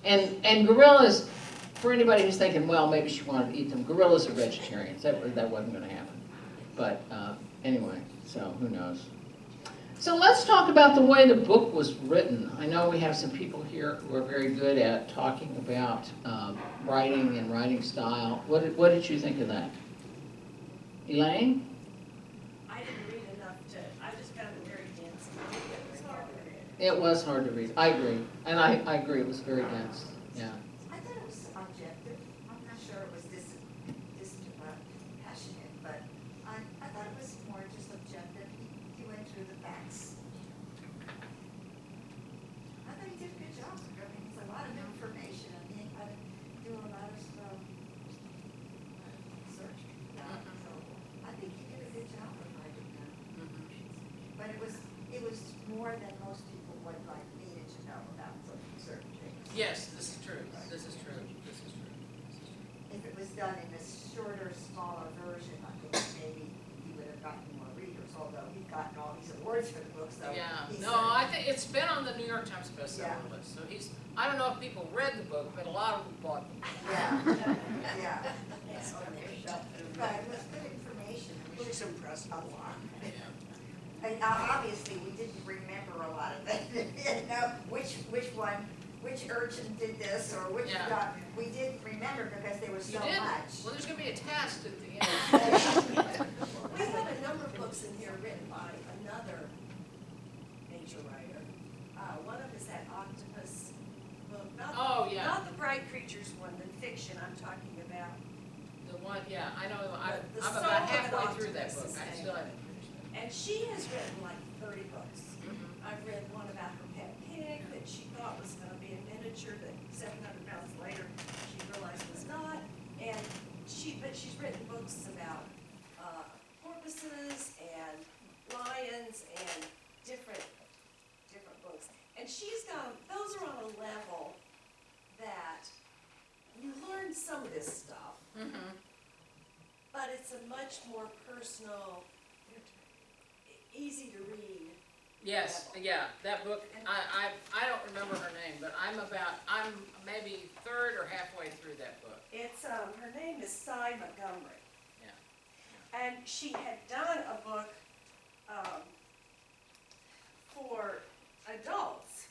And gorillas, for anybody who's thinking, well, maybe she wanted to eat them, gorillas are vegetarians. That wasn't going to happen. But anyway, so who knows. So let's talk about the way the book was written. I know we have some people here who are very good at talking about writing and writing style. What did you think of that? Elaine? I didn't read enough I just found it very dense. It was hard to read. It was hard to read. I agree. And I agree, it was very dense. Yeah. I thought it was objective. I'm not sure it was passionate, but I thought it was more just objective. He went through the facts. I thought he did a good job. I mean, it's a lot of information. I mean, I do a lot of search. So I think he did a good job of writing that. But it was more than most people would like needed to know about certain things. Yes, this is true. This is true. This is true. If it was done in a shorter, smaller version, I think maybe he would have gotten more readers, although he gotten all these awards for the book, so. Yeah, he's no, I think it's been on the New York Times bestseller Yeah. list. So I don't know if people read the book, but a lot of them bought the book. Yeah, yeah. It's on their shelf. But it was good information. It was impressive. a lot. Yeah. And obviously, we didn't remember a lot of them, you know, which urchin did this, or which Yeah. dog. We didn't remember because there was You so did? much. Well, there's going to be a test at the end. We have a number of books in here written by another nature writer. One of them is that octopus book, Oh, yeah. not the Bright Creatures one, the fiction I'm talking about. The one, yeah, I know. I'm The about Soul of an halfway through that Octopus book. I is still haven't finished it. And she has written like 30 books. Mhm. I've read one about her pet pig that she thought was gonna be a miniature that 700 pounds later she realized was not. And but she's written books about porpoises and lions and different books. And those are on a level that you learn some of this stuff, but it's a much more personal, easy to read. Yes, yeah, that book, I don't remember her name, but I'm maybe third or halfway through that book. It's, her name is Cy Montgomery. Yeah. And she had done a book, for adults.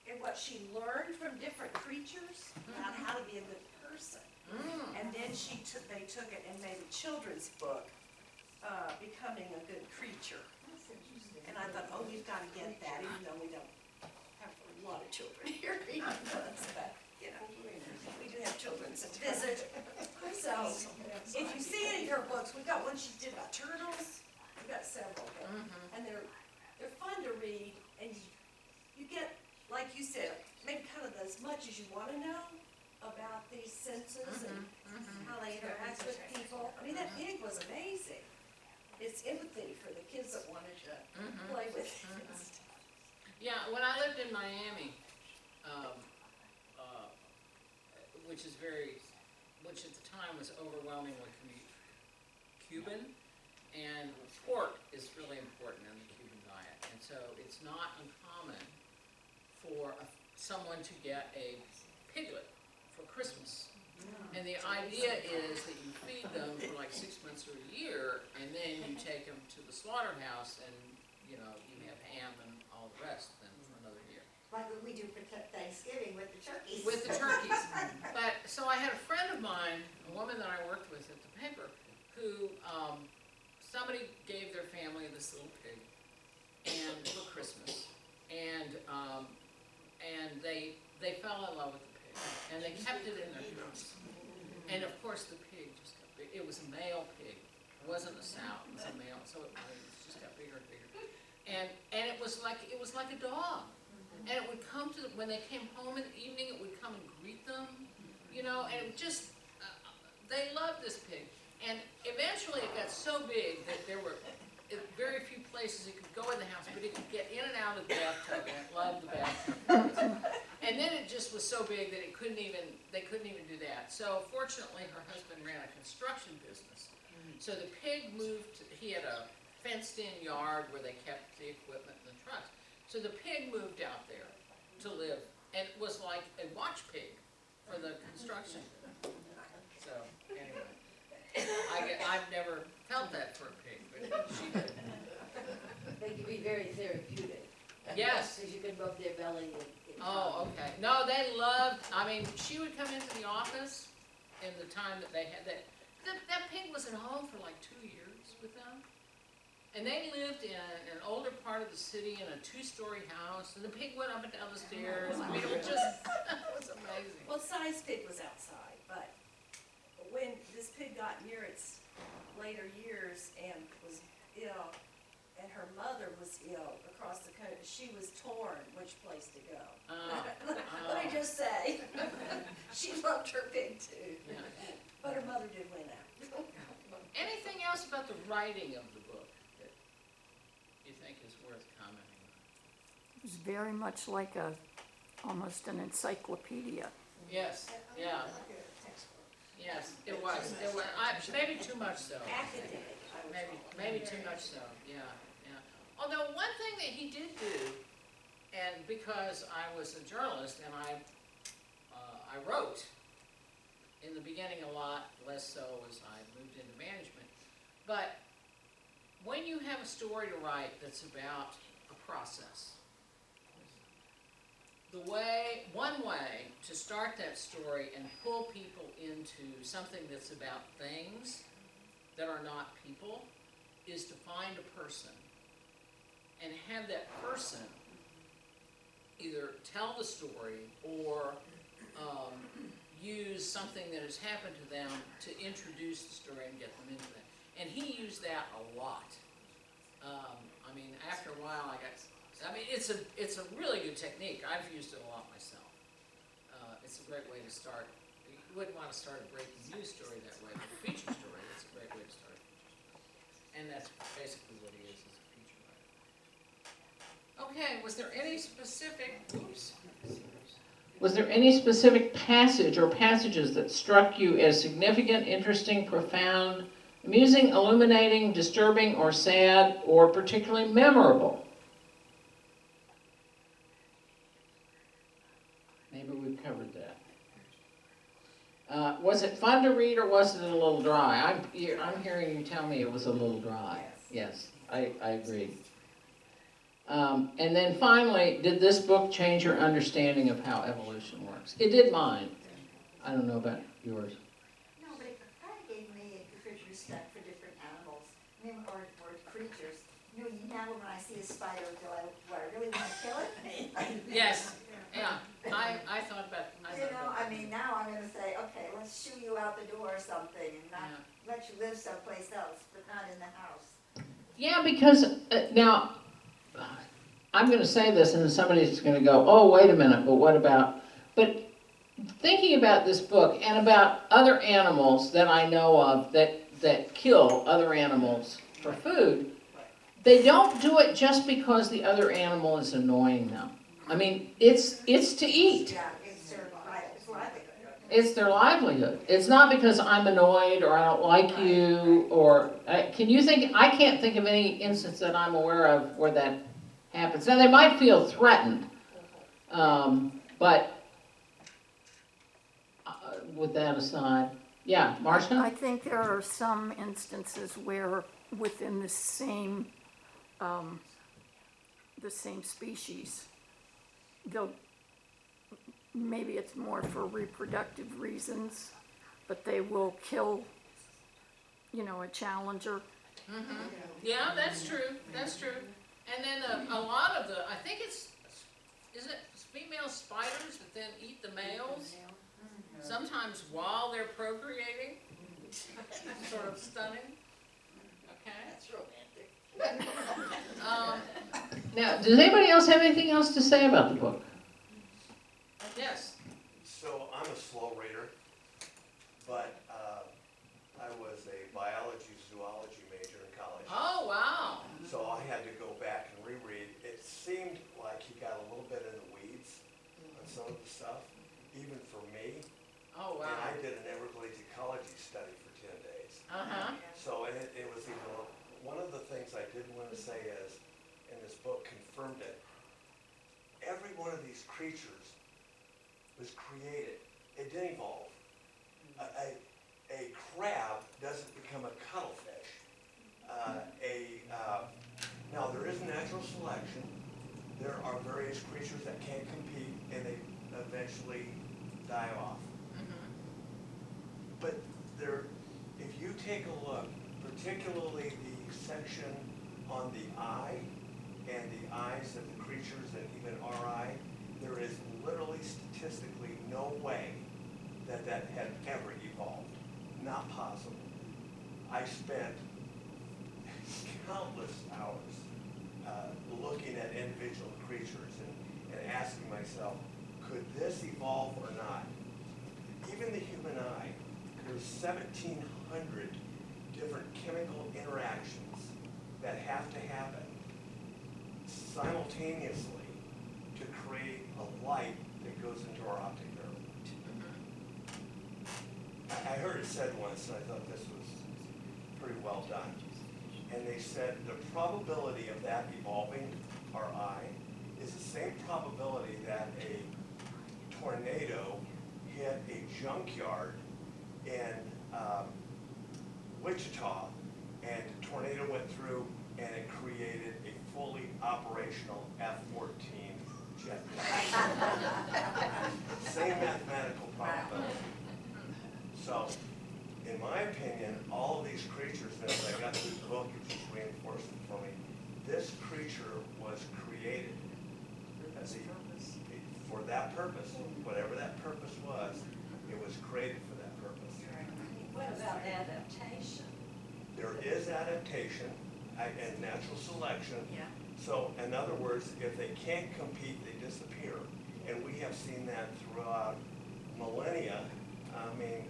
And what she learned from different creatures, about how to be a good person. And then they took it and made a children's book, Becoming a Good Creature. And I thought, oh, you've got to get that, even though we don't have a lot of children here reading books, but, you know, we do have children that visit. So, if you see any of her books, we've got one she did about turtles, we've got several, and they're fun to read, and you get, like you said, maybe kind of as much as you want to know about these senses and how they interact with people. I mean, that pig was amazing. It's empathy for the kids that wanted to play with it. Yeah, when I lived in Miami, which at the time was overwhelmingly Cuban, and pork is really important in the Cuban diet. And so it's not uncommon for someone to get a piglet for Christmas. And the idea is that you feed them for like 6 months or a year, and then you take them to the slaughterhouse, and you have ham and all the rest then for another year. Like what we do for Thanksgiving with the turkeys. With the turkeys. But, so I had a friend of mine, a woman that I worked with at the paper, who, somebody gave their family this little pig and for Christmas. And they fell in love with the pig, and they kept it in their house. And of course, the pig just got big. It was a male pig. It wasn't a sow, it was a male, so it just got bigger and bigger. And it was like a dog. And it would come to, when they came home in the evening, it would come and greet them, and it just, they loved this pig. And eventually it got so big that there were very few places it could go in the house, but it could get in and out of the bathtub, and it loved the bathtub. And then it just was so big that they couldn't even do that. So fortunately, her husband ran a construction business. So the pig moved, he had a fenced-in yard where they kept the equipment and the trucks. So the pig moved out there to live, and it was like a watch pig for the construction. So, anyway, I've never felt that for a pig, but she did. They can be very therapeutic. Yes. Because you can rub their belly and. Oh, okay. No, they loved, she would come into the office in the time that they had that pig was at home for like 2 years with them. And they lived in an older part of the city in a 2-story house, and the pig went up and down the stairs. I mean, it was just, it was amazing. Well, Si's pig was outside, but when this pig got near its later years and was ill, and her mother was ill across the country, she was torn which place to go. Let me just say, she loved her pig too, Yeah. but her mother did win out. Anything else about the writing of the book that you think is worth commenting on? It was very much like almost an encyclopedia. Yes, yeah. Yes, it was. Maybe too much so. Academic. Maybe too much so, yeah. Although one thing that he did do, and because I was a journalist and I wrote in the beginning a lot, less so as I moved into management, but when you have a story to write that's about a process, one way to start that story and pull people into something that's about things that are not people is to find a person and have that person either tell the story or use something that has happened to them to introduce the story and get them into that. And he used that a lot. After a while it's a really good technique. I've used it a lot myself. It's a great way to start. You wouldn't want to start a breaking news story that way, but a feature story, that's a great way to start a feature story. And that's basically what he is as a feature writer. Okay, was there any specific passage or passages that struck you as significant, interesting, profound, amusing, illuminating, disturbing, or sad, or particularly memorable? Maybe we've covered that. Was it fun to read, or was it a little dry? I'm hearing you tell me it was a little dry. Yes, I agree. And then finally, did this book change your understanding of how evolution works? It did mine. I don't know about yours. No, but it kind of gave me a good respect for different animals, or creatures. Now when I see a spider, do I really want to kill it? Yes, yeah, I thought about now I'm gonna say, okay, let's shoo you out the door or something, and not let you live someplace else, but not in the house. Yeah, because now, I'm going to say this and then somebody's going to go, oh, wait a minute, but what about, but thinking about this book and about other animals that I know of that kill other animals for food, they don't do it just because the other animal is annoying them. It's to eat. Yeah, it's their livelihood. It's their livelihood. It's not because I'm annoyed or I don't like you or, can you think, I can't think of any instance that I'm aware of where that happens. Now, they might feel threatened, but with that aside, yeah, I Marcia? think there are some instances where within the same species, they'll, maybe it's more for reproductive reasons, but they will kill, a challenger. Yeah, that's true, that's true. And then a lot of the, I think is it female spiders that then eat the males? Sometimes while they're procreating, sort of stunning. Okay. That's romantic. Now, does anybody else have anything else to say about the book? Yes. So I'm a slow reader, but I was a biology zoology major in college. Oh, wow. So I had to go back and reread. It seemed like he got a little bit in the weeds on some of the stuff, even for me. Oh, And wow. I did an Everglades ecology study for 10 days. Uh-huh. So it was even, one of the things I did want to say is, and this book confirmed it, every one of these creatures was created. It didn't evolve. A crab doesn't become a cuttlefish. Now there is natural selection. There are various creatures that can't compete and they eventually die off. But if you take a look, particularly the section on the eye and the eyes of the creatures and even our eye, there is literally statistically no way that had ever evolved. Not possible. I spent countless hours looking at individual creatures and asking myself, could this evolve or not? Even the human eye, there's 1,700 different chemical interactions that have to happen simultaneously to create a light that goes into our optic nerve. I heard it said once, and I thought this was pretty well done. And they said the probability of that evolving, our eye, is the same probability that a tornado hit a junkyard in Wichita, and the tornado went through and it created a fully operational F-14 jet. Same mathematical probability. So, in my opinion, all of these creatures, and as I got through the book, it just reinforced it for me. This creature was created for that purpose. Whatever that purpose was, it was created for that purpose. What about adaptation? There is adaptation and natural selection. Yeah. So, in other words, if they can't compete, they disappear. And we have seen that throughout millennia. I mean,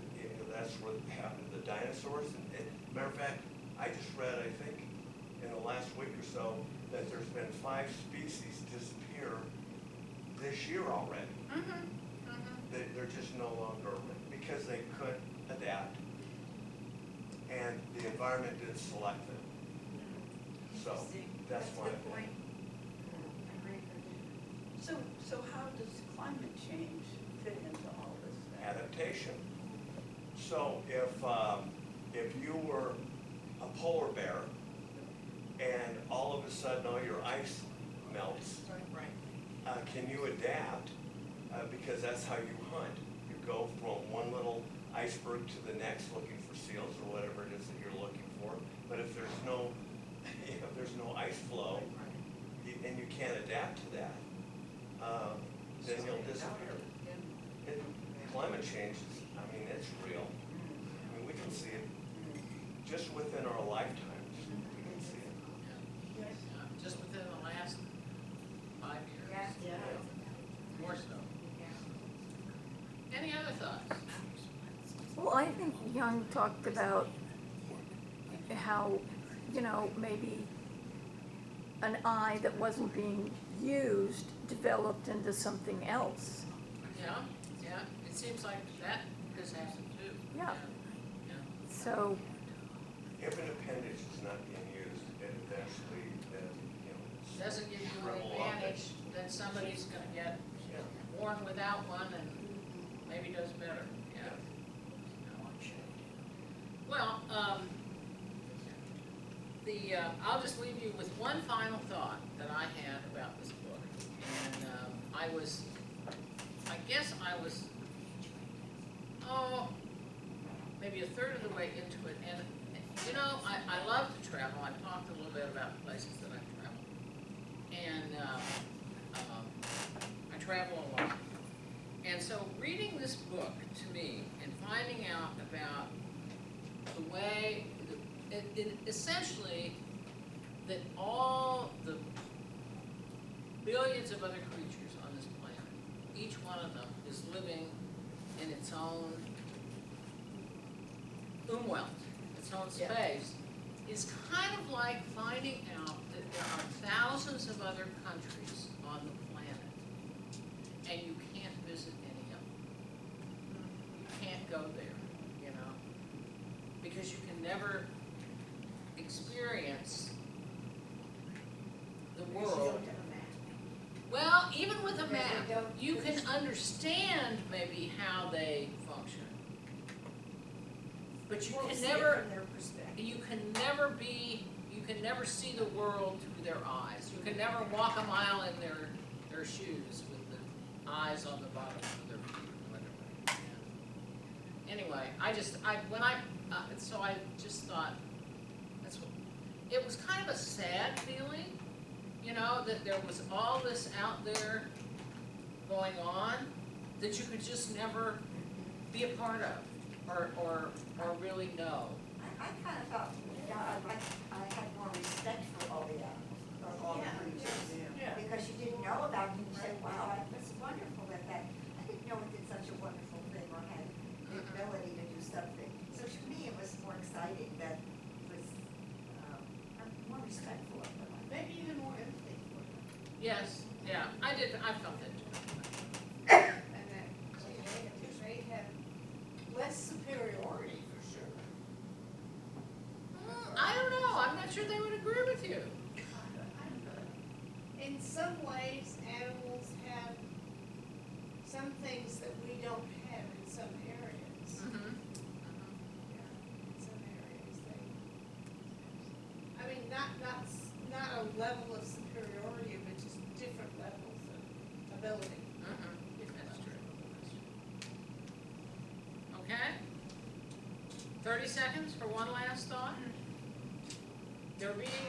that's what happened to the dinosaurs. And matter of fact, I just read, I think, in the last week or so, that there's been 5 species disappear this year already. They're just no longer, because they couldn't adapt. And the environment didn't select them. So, that's my opinion. So how does climate change fit into all this then? Adaptation. So if you were a polar bear and all of a sudden all your ice melts, can you adapt? Because that's how you hunt. You go from one little iceberg to the next looking for seals or whatever it is that you're looking for. But if there's no ice flow and you can't adapt to that, then you'll disappear. Climate change is, I mean, it's real. I mean, we can see it just within our lifetimes. We can see it. Just within the last 5 years. Yeah. More so. Any other thoughts? Well, I think Young talked about how, maybe an eye that wasn't being used developed into something else. Yeah, it seems like that has happened too. Yeah. Yeah. So, If an appendage is not being used, it eventually, doesn't give you an Dribble off it. advantage, then somebody's gonna get born without one and maybe does better, yeah. Well, I'll just leave you with one final thought that I had about this book. And, I guess I was, maybe a third of the way into it. And, you know, I love to travel. I've talked a little bit about the places that I've traveled. And, I travel a lot. And so reading this book to me and finding out about the way, it essentially, that all the billions of other creatures on this planet, each one of them is living in its own umwelt, its own space, is kind of like finding out that there are thousands of other countries on the planet, and you can't visit any of them. You can't go there, you know, because you can never experience the world. Well, even with a map, you can understand maybe how they function. But you can never, you can never see the world through their eyes. You can never walk a mile in their shoes with the eyes on the bottom of their feet or whatever. Yeah. Anyway, so I just thought, it was kind of a sad feeling, you know, that there was all this out there going on that you could just never be a part of or really know. I kind of felt, I had more respect for all the animals, or all the creatures. Yeah. Because you didn't know about them, you said, wow, that's wonderful that I didn't know it did such a wonderful thing or had the ability to do something. So to me, it was more exciting that it was, I'm more respectful of them. Maybe even more empathy for them. Yes, yeah, I felt that too. And that they have less superiority for sure. I don't know, I'm not sure they would agree with you. In some ways, animals have some things that we don't have in some areas. Mm-hmm. In some areas, I mean, not a level of superiority, but just different levels of ability. That's true. Okay? 30 seconds for one last thought? They're reading